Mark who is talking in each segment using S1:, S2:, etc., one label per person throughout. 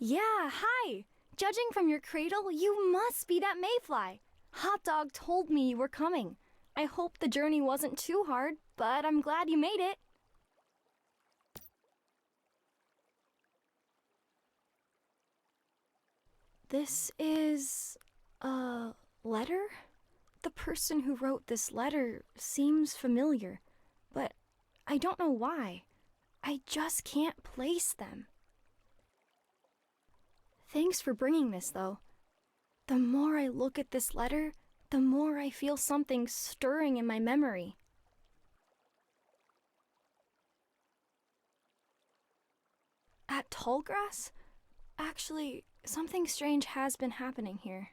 S1: Yeah, hi! Judging from your cradle, you must be that mayfly. Hot Dog told me you were coming. I hope the journey wasn't too hard, but I'm glad you made it. This is a letter? The person who wrote this letter seems familiar, but I don't know why. I just can't place them. Thanks for bringing this, though. The more I look at this letter, the more I feel something stirring in my memory. At Tallgrass? Actually, something strange has been happening here.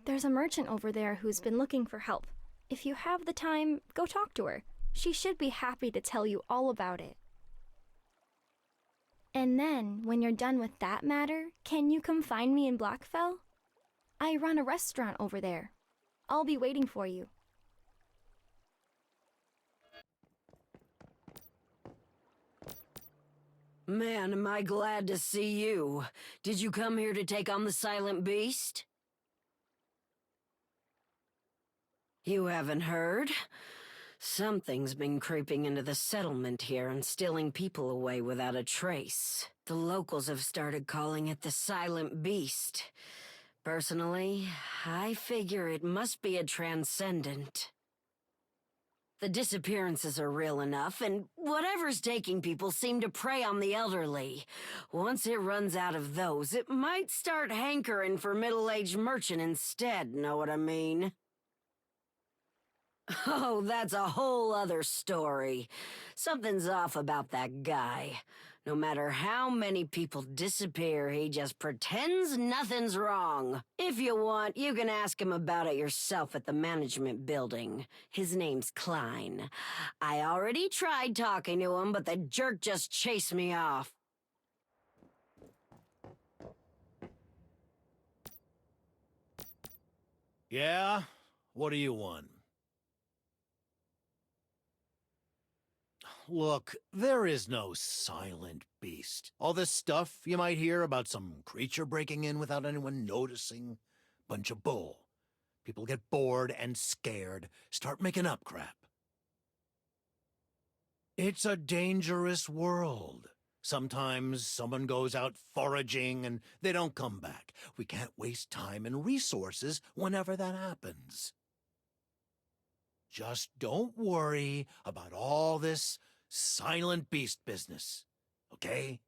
S1: There's a merchant over there who's been looking for help. If you have the time, go talk to her. She should be happy to tell you all about it. And then, when you're done with that matter, can you come find me in Blackfell? I run a restaurant over there. I'll be waiting for you.
S2: Man, am I glad to see you. Did you come here to take on the Silent Beast? You haven't heard? Something's been creeping into the settlement here and stealing people away without a trace. The locals have started calling it the Silent Beast. Personally, I figure it must be a transcendent. The disappearances are real enough, and whatever's taking people seem to prey on the elderly. Once it runs out of those, it might start hankering for middle-aged merchant instead, know what I mean? Oh, that's a whole other story. Something's off about that guy. No matter how many people disappear, he just pretends nothing's wrong. If you want, you can ask him about it yourself at the management building. His name's Klein. I already tried talking to him, but the jerk just chased me off.
S3: Yeah? What do you want? Look, there is no silent beast. All this stuff you might hear about some creature breaking in without anyone noticing, bunch of bull. People get bored and scared, start making up crap. It's a dangerous world. Sometimes someone goes out foraging and they don't come back. We can't waste time and resources whenever that happens. Just don't worry about all this silent beast business, okay?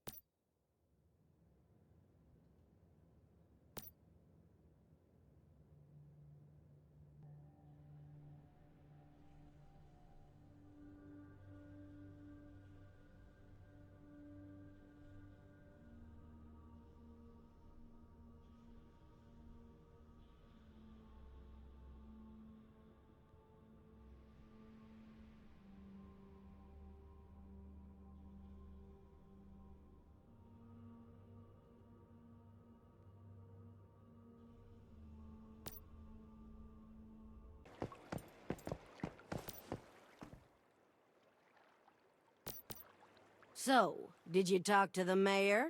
S2: So, did you talk to the mayor?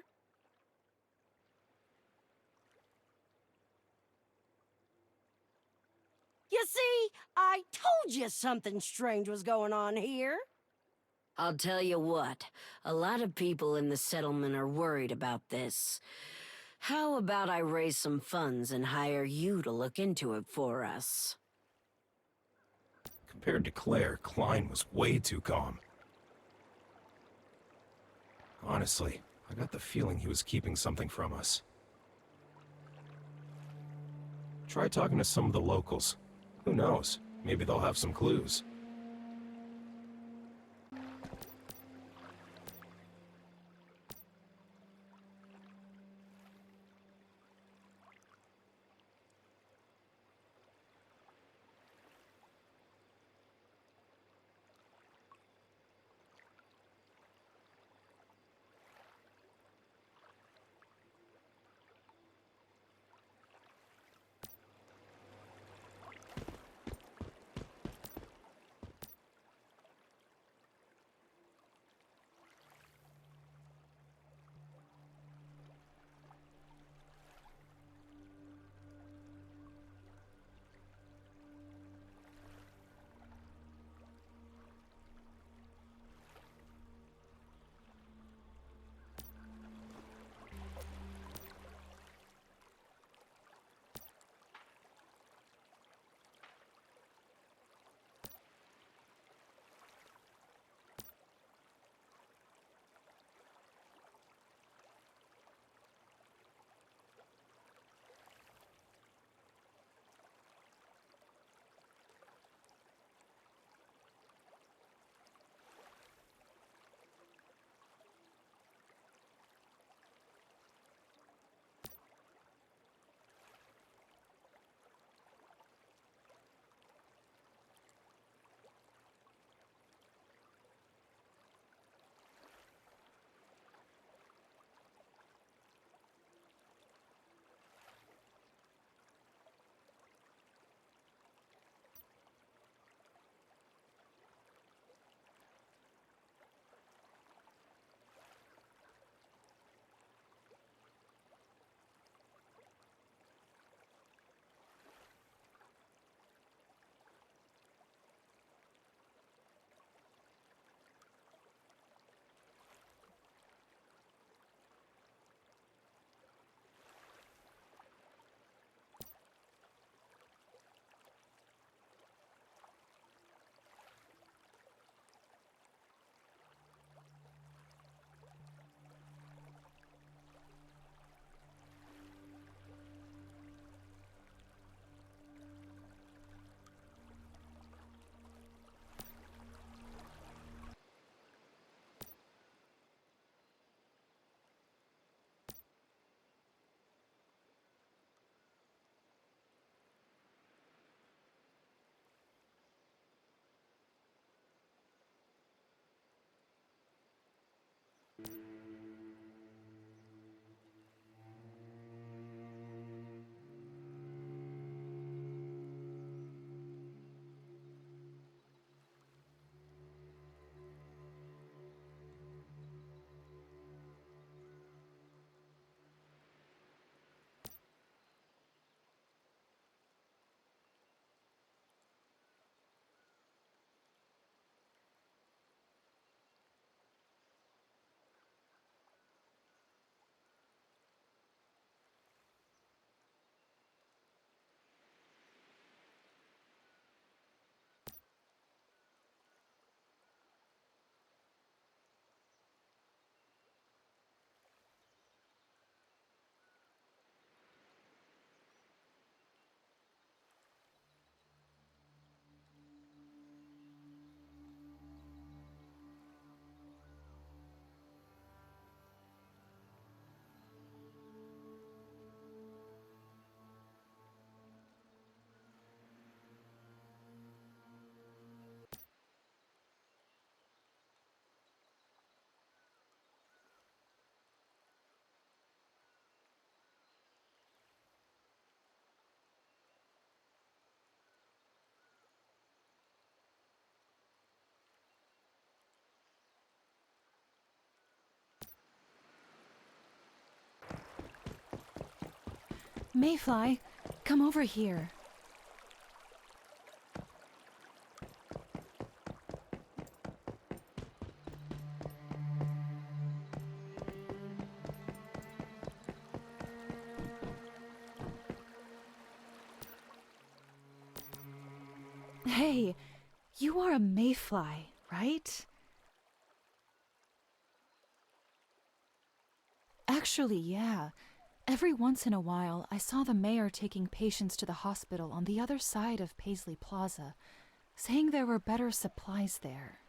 S2: You see, I told you something strange was going on here. I'll tell you what, a lot of people in the settlement are worried about this. How about I raise some funds and hire you to look into it for us?
S4: Compared to Claire, Klein was way too calm. Honestly, I got the feeling he was keeping something from us. Try talking to some of the locals. Who knows? Maybe they'll have some clues.
S5: Mayfly, come over here. Hey, you are a mayfly, right? Actually, yeah. Every once in a while, I saw the mayor taking patients to the hospital on the other side of Paisley Plaza, saying there were better supplies there.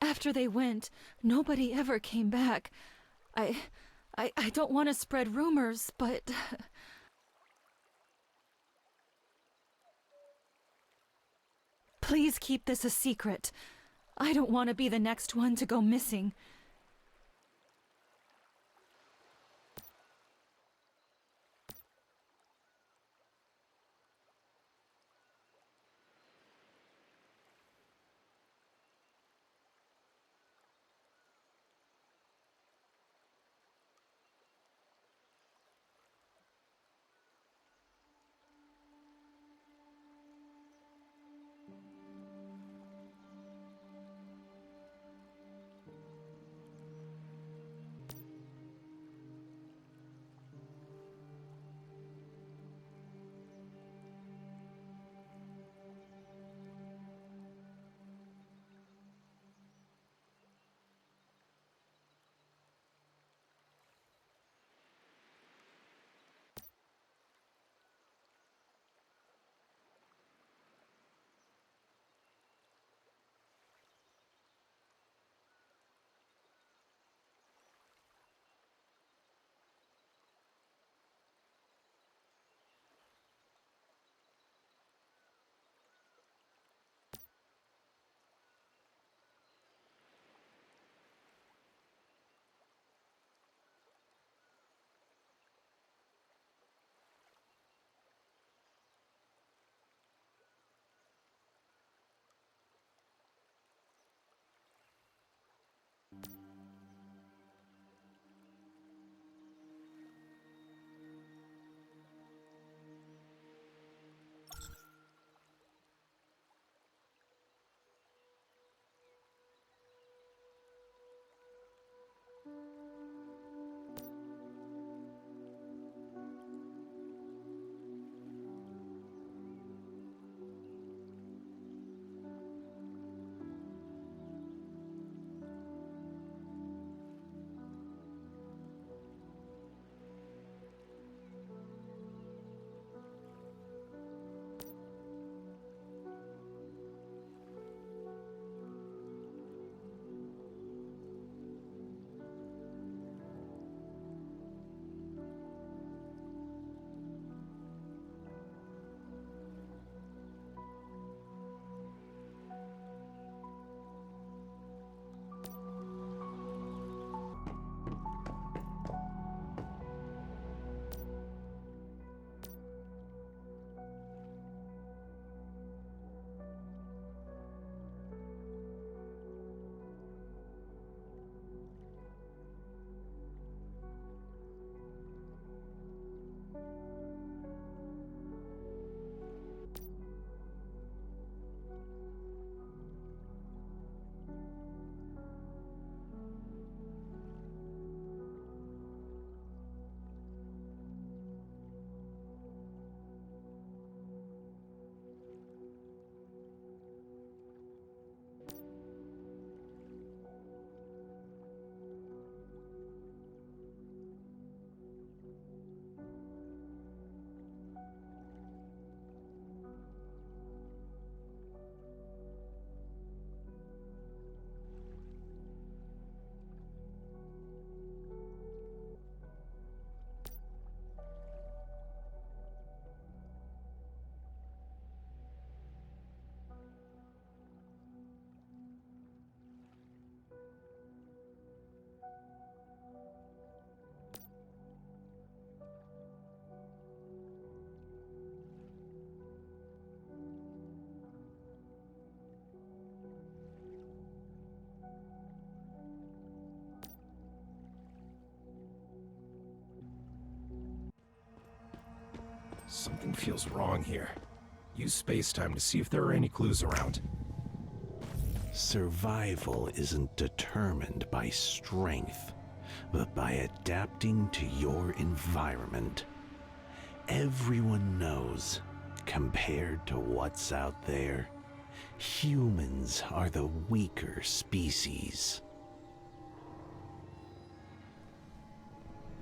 S5: After they went, nobody ever came back. I don't want to spread rumors, but... Please keep this a secret. I don't want to be the next one to go missing.
S4: Something feels wrong here. Use space-time to see if there are any clues around.
S6: Survival isn't determined by strength, but by adapting to your environment. Everyone knows, compared to what's out there, humans are the weaker species.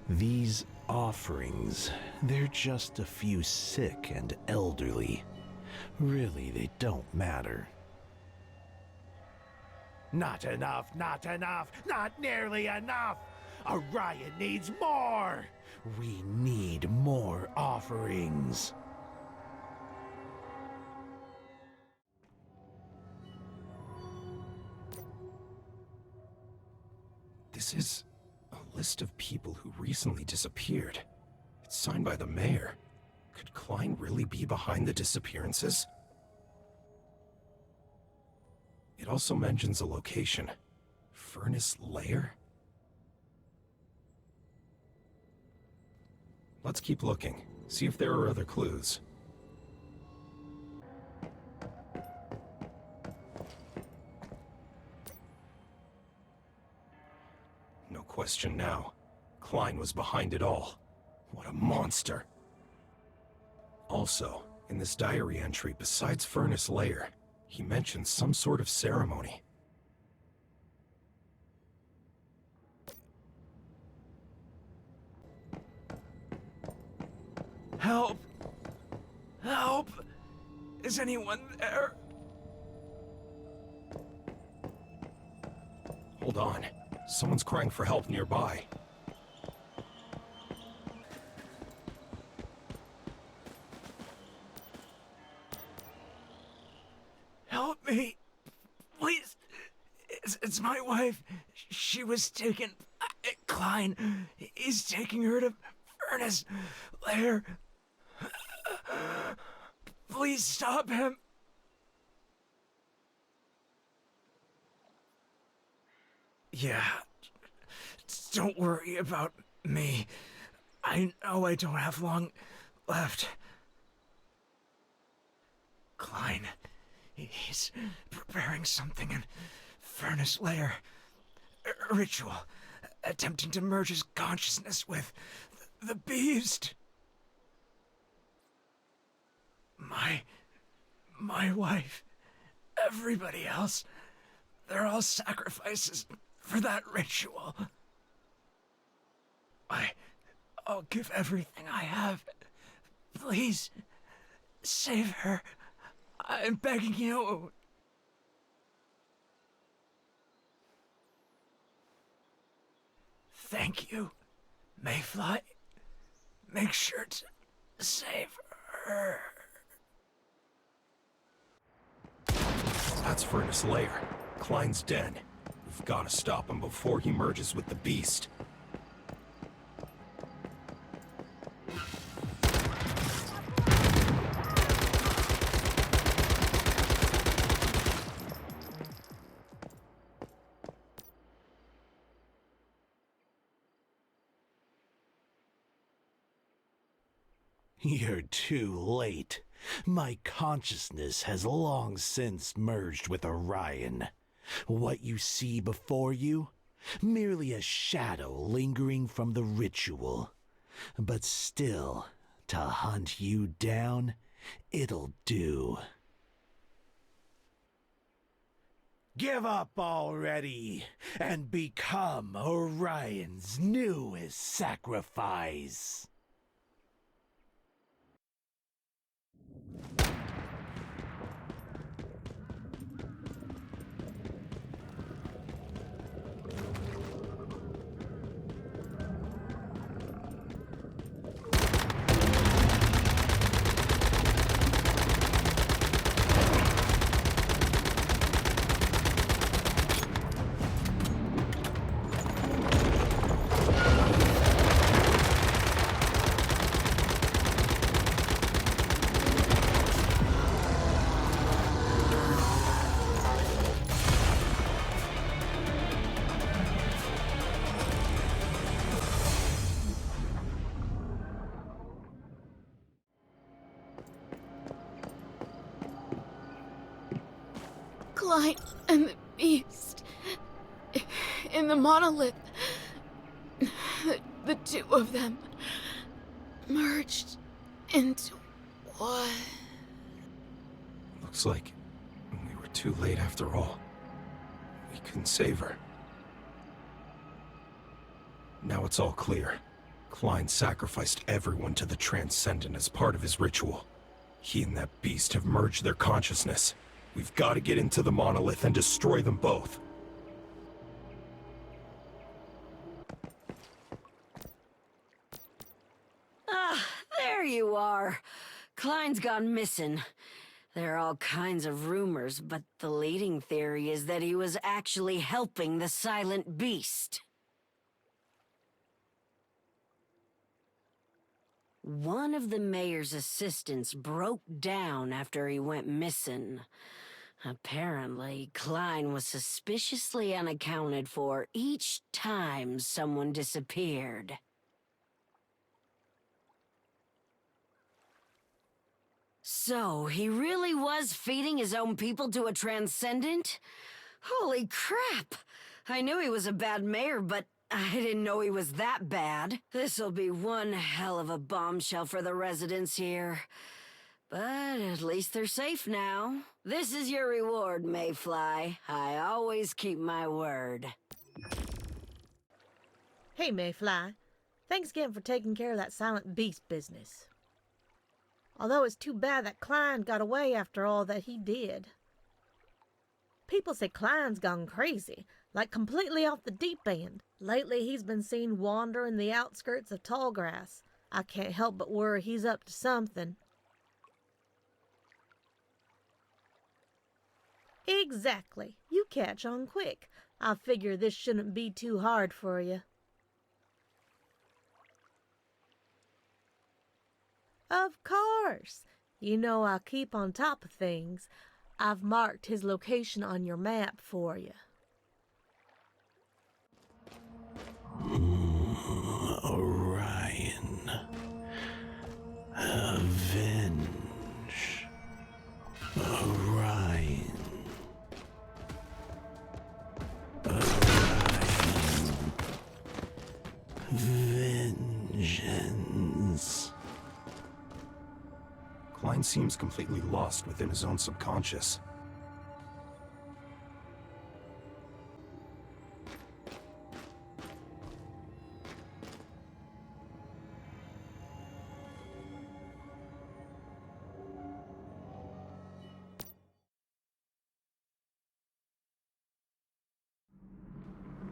S6: These offerings, they're just a few sick and elderly. Really, they don't matter.
S3: Not enough, not enough, not nearly enough! Orion needs more!
S6: We need more offerings.
S4: This is a list of people who recently disappeared. It's signed by the mayor. Could Klein really be behind the disappearances? It also mentions a location. Furnace Lair? Let's keep looking. See if there are other clues. No question now. Klein was behind it all. What a monster. Also, in this diary entry, besides Furnace Lair, he mentions some sort of ceremony.
S7: Help! Help! Is anyone there?
S4: Hold on. Someone's crying for help nearby.
S7: Help me! Please! It's my wife. She was taken... Klein. He's taking her to Furnace Lair. Please stop him. Yeah. Don't worry about me. I know I don't have long left. Klein. He's preparing something in Furnace Lair. A ritual. Attempting to merge his consciousness with the beast. My wife, everybody else, they're all sacrifices for that ritual. I'll give everything I have. Please, save her. I'm begging you. Thank you, Mayfly. Make sure to save her.
S4: That's Furnace Lair. Klein's den. We've got to stop him before he merges with the beast.
S6: You're too late. My consciousness has long since merged with Orion. What you see before you? Merely a shadow lingering from the ritual. But still, to hunt you down, it'll do. Give up already, and become Orion's newest sacrifice.
S8: Klein and the beast in the monolith. The two of them merged into one.
S4: Looks like we were too late after all. We couldn't save her. Now it's all clear. Klein sacrificed everyone to the Transcendent as part of his ritual. He and that beast have merged their consciousness. We've got to get into the monolith and destroy them both.
S2: Ah, there you are. Klein's gone missing. There are all kinds of rumors, but the leading theory is that he was actually helping the silent beast. One of the mayor's assistants broke down after he went missing. Apparently, Klein was suspiciously unaccounted for each time someone disappeared. So, he really was feeding his own people to a Transcendent? Holy crap! I knew he was a bad mayor, but I didn't know he was that bad. This'll be one hell of a bombshell for the residents here. But at least they're safe now. This is your reward, Mayfly. I always keep my word.
S9: Hey, Mayfly. Thanks again for taking care of that silent beast business. Although it's too bad that Klein got away after all that he did. People say Klein's gone crazy, like completely off the deep end. Lately he's been seen wandering the outskirts of Tallgrass. I can't help but worry he's up to something. Exactly. You catch on quick. I figure this shouldn't be too hard for you. Of course. You know I keep on top of things. I've marked his location on your map for you.
S6: Orion. Avenge. Orion. Orion. Vengeance.
S4: Klein seems completely lost within his own subconscious.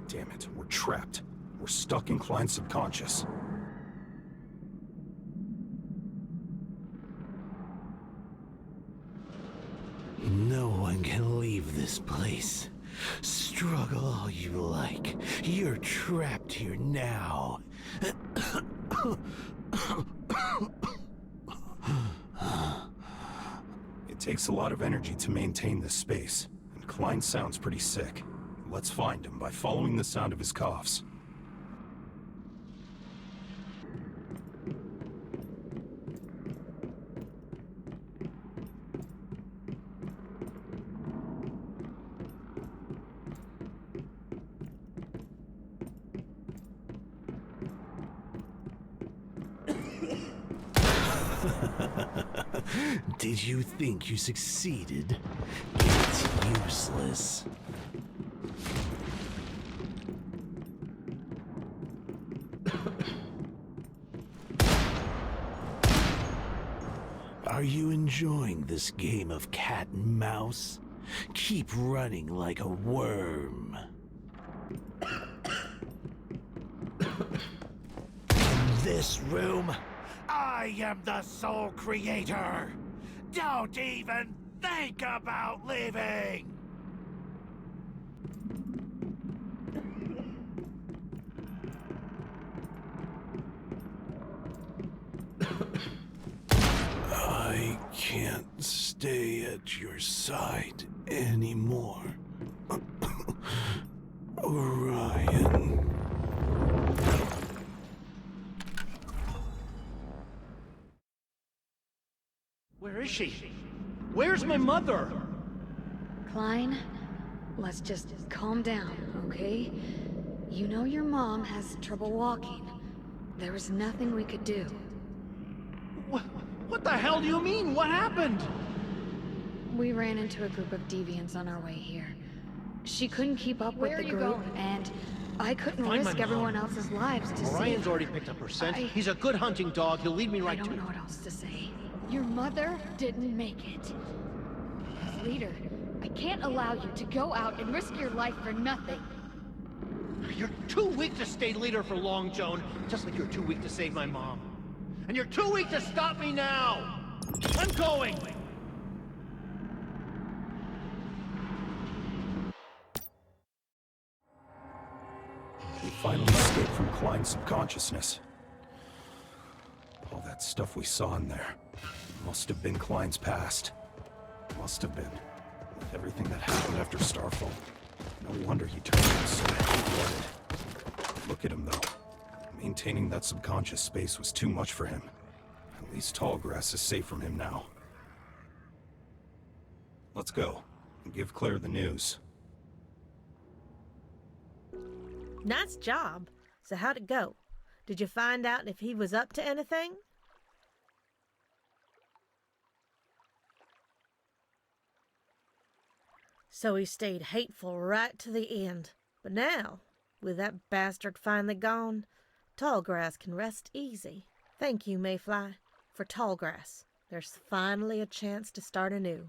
S4: Damn it, we're trapped. We're stuck in Klein's subconscious.
S6: No one can leave this place. Struggle all you like. You're trapped here now.
S4: It takes a lot of energy to maintain this space, and Klein sounds pretty sick. Let's find him by following the sound of his coughs.
S6: Did you think you succeeded? It's useless. Are you enjoying this game of cat and mouse? Keep running like a worm. In this room, I am the sole creator. Don't even think about leaving. I can't stay at your side anymore. Orion.
S3: Where is she? Where's my mother?
S1: Klein,
S10: let's just calm down, okay? You know your mom has trouble walking. There was nothing we could do.
S3: What the hell do you mean? What happened?
S10: We ran into a group of deviants on our way here. She couldn't keep up
S1: Where
S10: with
S1: are
S10: the
S1: you
S10: group,
S1: going?
S10: and I couldn't
S3: Find my
S10: risk everyone
S3: mom.
S10: else's lives to save
S3: Orion's
S10: her.
S3: already picked up her scent.
S10: I-
S3: He's a good hunting dog. He'll lead me
S10: I
S3: right
S10: don't
S3: to
S10: know what else to say.
S8: Your mother didn't make it. As leader, I can't allow you to go out and risk your life for nothing.
S3: You're too weak to stay leader for long, Joan. Just like you're too weak to save my mom. And you're too weak to stop me now! I'm going!
S4: We finally escaped from Klein's subconsciousness. All that stuff we saw in there must have been Klein's past. Must have been. With everything that happened after Starfall. No wonder he turned so cold-blooded. Look at him, though. Maintaining that subconscious space was too much for him. At least Tallgrass is safe from him now. Let's go and give Claire the news.
S9: Nice job. So how'd it go? Did you find out if he was up to anything? So he stayed hateful right to the end. But now, with that bastard finally gone, Tallgrass can rest easy. Thank you, Mayfly. For Tallgrass, there's finally a chance to start anew.